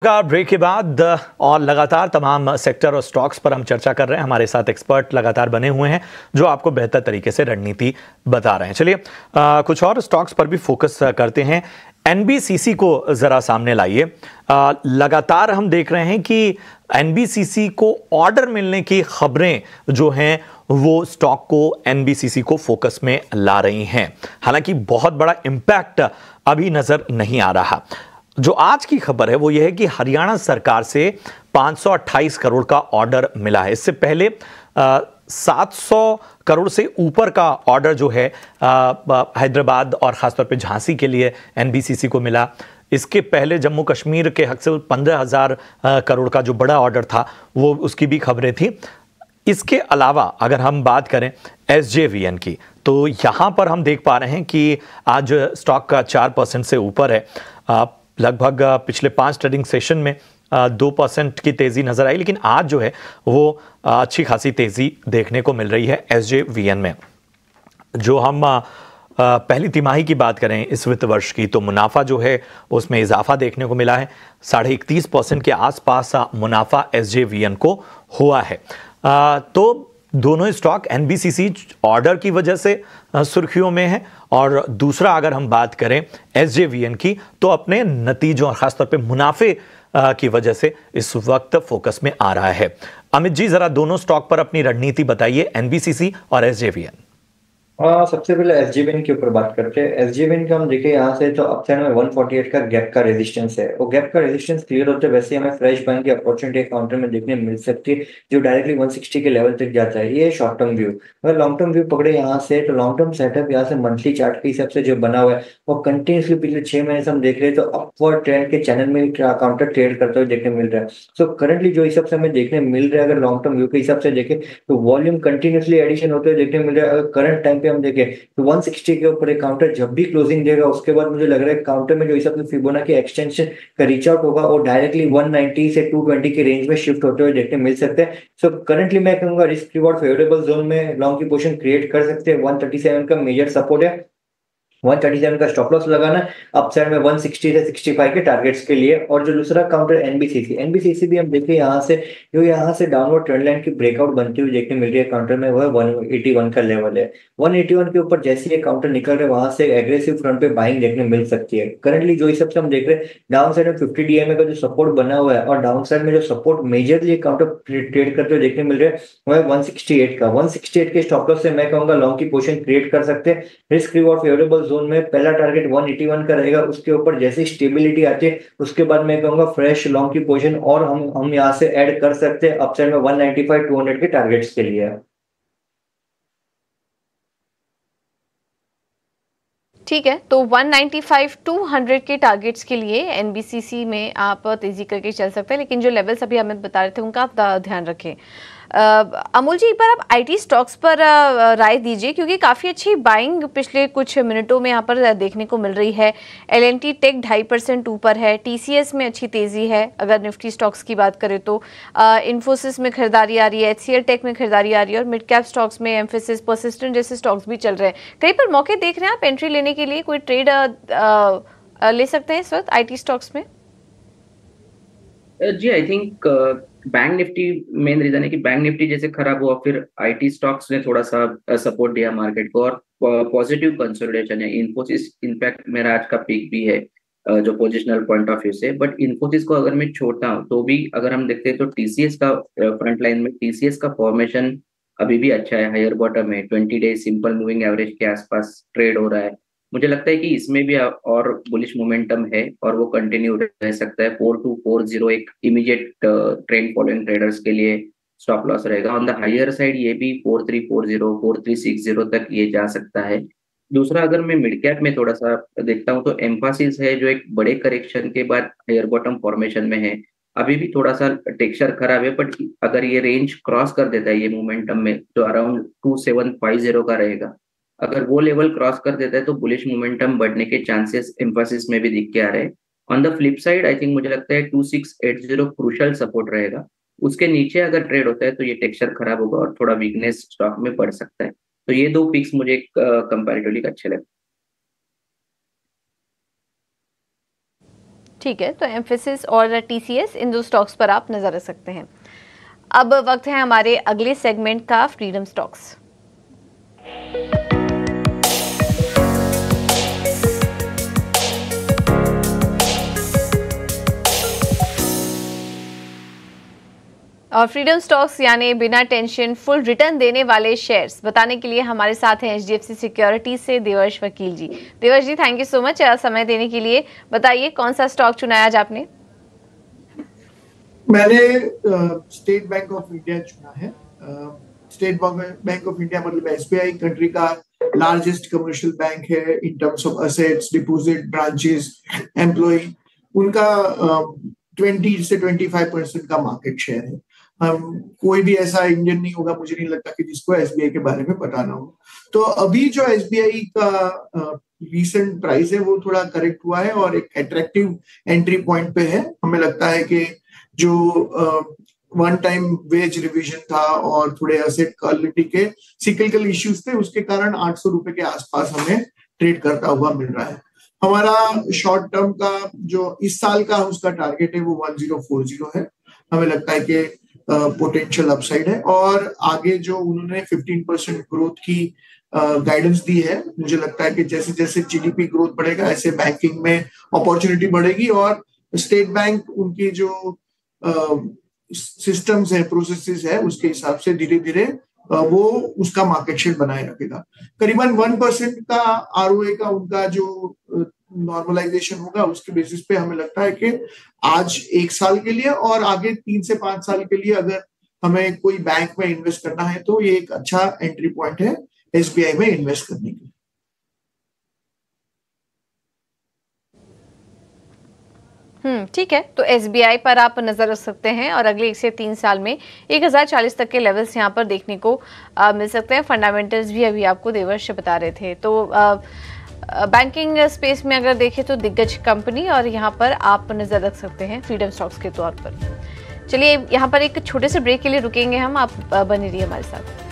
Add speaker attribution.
Speaker 1: का ब्रेक के बाद और लगातार तमाम सेक्टर और स्टॉक्स पर हम चर्चा कर रहे हैं। हमारे साथ एक्सपर्ट लगातार बने हुए हैं जो आपको बेहतर तरीके से रणनीति बता रहे हैं। चलिए कुछ और स्टॉक्स पर भी फोकस करते हैं। एनबीसीसी को जरा सामने लाइए। लगातार हम देख रहे हैं कि एनबीसीसी को ऑर्डर मिलने की खबरें जो हैं वो स्टॉक को एनबीसीसी को फोकस में ला रही हैं। हालांकि बहुत बड़ा इंपैक्ट अभी नजर नहीं आ रहा। जो आज की खबर है वो ये है कि हरियाणा सरकार से 528 करोड़ का ऑर्डर मिला है। इससे पहले 700 करोड़ से ऊपर का ऑर्डर जो है हैदराबाद और खासतौर पे झांसी के लिए एनबीसीसी को मिला। इसके पहले जम्मू कश्मीर के हक से 15,000 करोड़ का जो बड़ा ऑर्डर था वो उसकी भी खबरें थी। इसके अलावा अगर हम बात करें एसजेवीएन की तो यहां पर हम देख पा रहे हैं कि आज स्टॉक का 4% से ऊपर है। लगभग पिछले 5 ट्रेडिंग सेशन में 2% की तेजी नजर आई, लेकिन आज जो है वो अच्छी खासी तेजी देखने को मिल रही है एसजेवीएन में। जो हम पहली तिमाही की बात करें इस वित्त वर्ष की तो मुनाफा जो है उसमें इजाफा देखने को मिला है। 31.5% के आसपास मुनाफा एसजेवीएन को हुआ है। तो दोनों स्टॉक एनबीसीसी ऑर्डर की वजह से सुर्खियों में है और दूसरा अगर हम बात करें एसजेवीएन की तो अपने नतीजों और खासतौर पे मुनाफे की वजह से इस वक्त फोकस में आ रहा है। अमित जी जरा दोनों स्टॉक पर अपनी रणनीति बताइए, एनबीसीसी और एसजेवीएन।
Speaker 2: सबसे पहले एसजीबीएन के ऊपर बात करते हैं। एसजीबीएन का हम देखें यहाँ से तो अपसाइड में 148 का गैप का रेजिस्टेंस है। वो गैप का रेजिस्टेंस क्लियर होते वैसे हमें फ्रेश बाइंग की अपॉर्चुनिटी काउंटर में देखने मिल सकती है जो डायरेक्टली 160 के लेवल तक जाता है। ये शॉर्ट टर्म व्यू। अगर लॉन्ग टर्म व्यू पकड़े यहाँ से तो लॉन्ग टर्म सेटअप यहाँ से मंथली चार्ट के हिसाब से जो बना हुआ है वो कंटिन्यूसली पिछले 6 महीने से हम देख रहे हैं तो अपवर्ड ट्रेंड के चैनल में काउंटर ट्रेड करते हुए देखने मिल रहा है। सो करंटली जो हिसाब से हमें देखने मिल रहा है अगर लॉन्ग टर्म व्यू के हिसाब से देखें तो वॉल्यूम कंटिन्यूसली एडिशन होते हुए देखने मिल रहा है। अगर करंट टाइम पे हम देखें तो 160 के ऊपर एक काउंटर जब भी क्लोजिंग देगा उसके बाद मुझे लग रहा है काउंटर में जो हिसाब से फिबोनाची एक्सटेंशन का रीच आउट होगा वो डायरेक्टली 190 से 220 के रेंज में शिफ्ट होते हुए देखने मिल सकते हैं। सो करंटली मैं कहूंगा रिस्क रिवॉर्ड फेवरेबल जोन में लॉन्ग की पोजीशन क्रिएट कर सकते हैं। 137 का मेजर सपोर्ट है, 137 का स्टॉप लॉस लगाना, अपसाइड में 160 से 65 के टारगेट्स के लिए। और जो दूसरा काउंटर एनबीसीसी, एनबीसीसी भी हम देखें यहाँ से जो यहाँ से डाउनवर्ड ट्रेंड लाइन की ब्रेकआउट बनती हुई देखने मिल रही है काउंटर में, वो है 181 का लेवल है। 181 के ऊपर जैसे ये काउंटर निकल रहे हैं वहां से एग्रेसिव फ्रंट पे बाइंग देखने मिल सकती है। करंटली जो हिसाब से हम देख रहे हैं डाउन साइड में 50 डीएमए का जो सपोर्ट बना हुआ है और डाउन साइड में जो सपोर्ट मेजरली काउंटर ट्रेड करते हुए देखने मिल रहे हैं वो है 168 का। 168 के स्टॉप लॉस से मैं कहूंगा लॉन्ग की पोजीशन क्रिएट कर सकते हैं। रिस्क रिवॉर्ड फेवरेबल जोन में पहला टारगेट 181 का रहेगा, उसके ऊपर जैसे स्टेबिलिटी आती है उसके बाद मैं कहूंगा फ्रेश लॉन्ग की पोजीशन और हम यहां से ऐड कर सकते हैं अपसाइड में 195 200 के टारगेट्स के लिए।
Speaker 3: ठीक है, तो 195 200 के टारगेट्स के लिए एनबीसीसी में आप तेजी करके चल सकते हैं, लेकिन जो लेवल्स अभी हमें बता रहे थे उनका आप ध्यान रखें। अमूल जी, एक बार आप आईटी स्टॉक्स पर राय दीजिए क्योंकि काफ़ी अच्छी बाइंग पिछले कुछ मिनटों में यहाँ पर देखने को मिल रही है। एलएनटी टेक 2.5% ऊपर है, टीसीएस में अच्छी तेज़ी है अगर निफ्टी स्टॉक्स की बात करें तो, इन्फोसिस में खरीदारी आ रही है, एचसीएल टेक में खरीदारी आ रही है और मिड कैप स्टॉक्स में एम्फेसिस, परसिस्टेंट जैसे स्टॉक्स भी चल रहे हैं। कहीं पर मौके देख रहे हैं आप एंट्री लेने के लिए? कोई ट्रेड ले सकते हैं इस वक्त आईटी स्टॉक्स में?
Speaker 4: जी I think bank Nifty main reason है कि बैंक निफ्टी जैसे खराब हुआ फिर आईटी स्टॉक्स ने थोड़ा सा सपोर्ट दिया मार्केट को और पॉजिटिव कंसोलिडेशन है। इन्फोसिस इनफैक्ट मेरा आज का पीक भी है जो पोजिशनल पॉइंट ऑफ व्यू से। बट इन्फोसिस को अगर मैं छोड़ता हूँ तो भी अगर हम देखते हैं तो टीसीएस का फ्रंट लाइन में टीसीएस का फॉर्मेशन अभी भी अच्छा है, हायर बॉटम है, 20 डेज सिंपल मूविंग एवरेज के आसपास ट्रेड हो रहा है। मुझे लगता है कि इसमें भी और बुलिश मोमेंटम है और वो कंटिन्यू रह सकता है। 4240 एक इमीडिएट ट्रेंड फॉलोइंग ट्रेडर्स के लिए स्टॉप लॉस रहेगा। ऑन द हायर साइड ये भी 4340 4360 तक ये जा सकता है। दूसरा अगर मैं मिड कैप में थोड़ा सा देखता हूँ तो एम्फासिस है जो एक बड़े करेक्शन के बाद हायर बॉटम फॉर्मेशन में है। अभी भी थोड़ा सा टेक्सचर खराब है बट अगर ये रेंज क्रॉस कर देता है ये मोमेंटम में तो अराउंड 2750 का रहेगा। अगर वो लेवल क्रॉस कर देता है तो बुलिश मोमेंटम बढ़ने के चांसेस एम्फासिस में भी दिख के आ रहे हैं। On the flip side I think मुझे लगता है 2680 क्रूशल सपोर्ट रहेगा। उसके नीचे अगर ट्रेड होता है तो ये टेक्सचर खराब होगा और थोड़ा वीकनेस स्टॉक में बढ़ सकता है। तो ये दो पिक्स मुझे कंपैरेटिवली अच्छे लगते हैं।
Speaker 3: ठीक है, तो एम्फेसिस और टीसीएस इन दो स्टॉक्स पर आप नजर रख सकते हैं। अब वक्त है हमारे अगले सेगमेंट का, फ्रीडम स्टॉक्स। और फ्रीडम स्टॉक्स यानी बिना टेंशन फुल रिटर्न देने वाले शेयर्स बताने के लिए हमारे साथ हैं एचडीएफसी सिक्योरिटीज से देवर्ष वकील जी। देवर्ष जी, थैंक यू सो मच समय देने के लिए। बताइए कौन सा स्टॉक चुना आज आपने?
Speaker 5: मैंने स्टेट बैंक ऑफ इंडिया चुना है। स्टेट बैंक ऑफ इंडिया मतलब एसबीआई कंट्री का लार्जेस्ट कमर्शियल बैंक है in terms of assets, deposit, branches, employ. उनका 20 से 25% का मार्केट शेयर है। कोई भी ऐसा इंडियन नहीं होगा, मुझे नहीं लगता, कि जिसको एसबीआई के बारे में पता ना हो। तो अभी जो एसबीआई का रीसेंट प्राइस है वो थोड़ा करेक्ट हुआ है और एक अट्रैक्टिव एंट्री पॉइंट पे है। हमें लगता है कि जो वन टाइम वेज रिवीजन था और थोड़े एसेट क्वालिटी के सिक्लिकल इश्यूज थे, उसके कारण 800 रुपए के आसपास हमें ट्रेड करता हुआ मिल रहा है। हमारा शॉर्ट टर्म का जो इस साल का उसका टारगेट है वो 1040 है। हमें लगता है कि पोटेंशियल अपसाइड है और आगे जो उन्होंने 15% ग्रोथ की गाइडेंस दी है, मुझे लगता है कि जैसे जैसे जीडीपी ग्रोथ बढ़ेगा ऐसे बैंकिंग में अपॉर्चुनिटी बढ़ेगी और स्टेट बैंक उनकी जो सिस्टम्स है, प्रोसेसेस है, उसके हिसाब से धीरे धीरे वो उसका मार्केट शेयर बनाए रखेगा। करीबन 1% का आरओए का उनका जो नॉर्मलाइजेशन होगा उसके बेसिस पे हमें लगता है कि आज 1 साल के लिए और आगे 3 से 5 साल के लिए अगर हमें कोई बैंक में इन्वेस्ट करना है तो ये एक अच्छा एंट्री पॉइंट है एसबीआई में इन्वेस्ट करने के लिए।
Speaker 3: ठीक है, तो एसबीआई पर आप नजर रख सकते हैं और अगले 1 से 3 साल में 1040 तक के लेवल्स यहाँ पर देखने को मिल सकते हैं। फंडामेंटल्स भी अभी आपको देवर्ष बता रहे थे। तो बैंकिंग स्पेस में अगर देखें तो दिग्गज कंपनी और यहाँ पर आप नजर रख सकते हैं फ्रीडम स्टॉक्स के तौर पर। चलिए यहाँ पर एक छोटे से ब्रेक के लिए रुकेंगे हम, आप बने रहिए हमारे साथ।